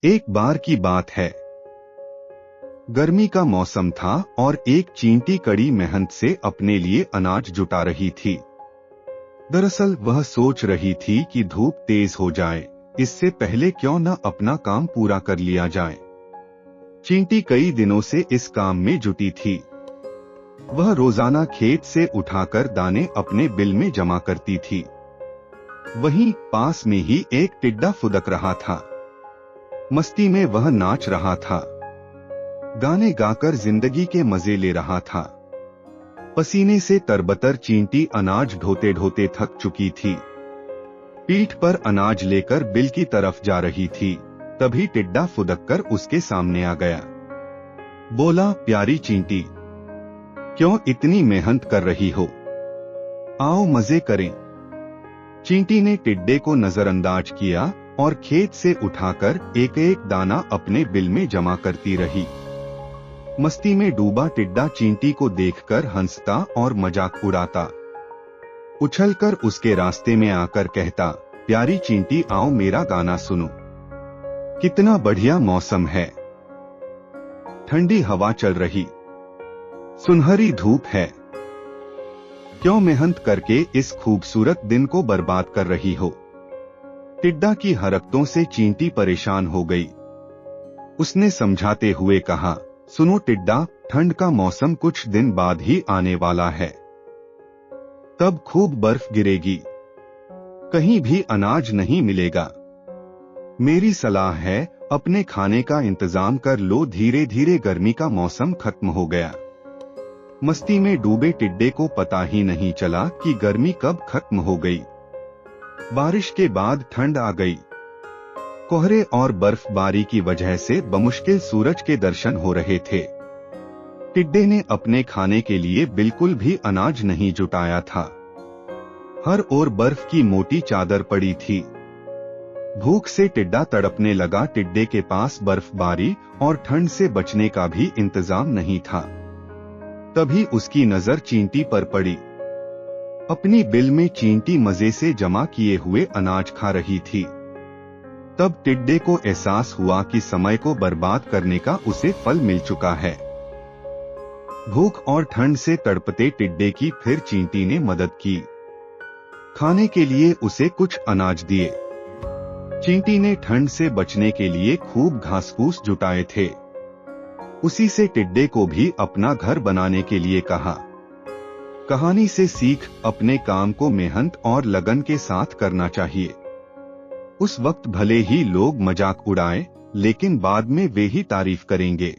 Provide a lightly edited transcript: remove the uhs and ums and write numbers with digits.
एक बार की बात है। गर्मी का मौसम था और एक चींटी कड़ी मेहनत से अपने लिए अनाज जुटा रही थी। दरअसल वह सोच रही थी कि धूप तेज हो जाए, इससे पहले क्यों न अपना काम पूरा कर लिया जाए। चींटी कई दिनों से इस काम में जुटी थी। वह रोजाना खेत से उठाकर दाने अपने बिल में जमा करती थी। वहीं पास में ही एक टिड्डा फुदक रहा था। मस्ती में वह नाच रहा था, गाने गाकर जिंदगी के मजे ले रहा था। पसीने से तरबतर चींटी अनाज ढोते ढोते थक चुकी थी। पीठ पर अनाज लेकर बिल की तरफ जा रही थी, तभी टिड्डा फुदककर उसके सामने आ गया। बोला, प्यारी चींटी, क्यों इतनी मेहनत कर रही हो? आओ मजे करें। चींटी ने टिड्डे को नजरअंदाज किया और खेत से उठाकर एक एक दाना अपने बिल में जमा करती रही। मस्ती में डूबा टिड्डा चींटी को देखकर हंसता और मजाक उड़ाता। उछलकर उसके रास्ते में आकर कहता, प्यारी चींटी, आओ मेरा गाना सुनो। कितना बढ़िया मौसम है, ठंडी हवा चल रही, सुनहरी धूप है। क्यों मेहनत करके इस खूबसूरत दिन को बर्बाद कर रही हो? टिड्डा की हरकतों से चींटी परेशान हो गई। उसने समझाते हुए कहा, सुनो टिड्डा, ठंड का मौसम कुछ दिन बाद ही आने वाला है। तब खूब बर्फ गिरेगी, कहीं भी अनाज नहीं मिलेगा। मेरी सलाह है, अपने खाने का इंतजाम कर लो। धीरे धीरे गर्मी का मौसम खत्म हो गया। मस्ती में डूबे टिड्डे को पता ही नहीं चला कि गर्मी कब खत्म हो गई। बारिश के बाद ठंड आ गई। कोहरे और बर्फबारी की वजह से बमुश्किल सूरज के दर्शन हो रहे थे। टिड्डे ने अपने खाने के लिए बिल्कुल भी अनाज नहीं जुटाया था। हर ओर बर्फ की मोटी चादर पड़ी थी। भूख से टिड्डा तड़पने लगा। टिड्डे के पास बर्फबारी और ठंड से बचने का भी इंतजाम नहीं था। तभी उसकी नजर चींटी पर पड़ी। अपनी बिल में चींटी मजे से जमा किए हुए अनाज खा रही थी। तब टिड्डे को एहसास हुआ कि समय को बर्बाद करने का उसे फल मिल चुका है। भूख और ठंड से तड़पते टिड्डे की फिर चींटी ने मदद की। खाने के लिए उसे कुछ अनाज दिए। चींटी ने ठंड से बचने के लिए खूब घास फूस जुटाए थे। उसी से टिड्डे को भी अपना घर बनाने के लिए कहा। कहानी से सीख, अपने काम को मेहनत और लगन के साथ करना चाहिए। उस वक्त भले ही लोग मजाक उड़ाएं, लेकिन बाद में वे ही तारीफ करेंगे।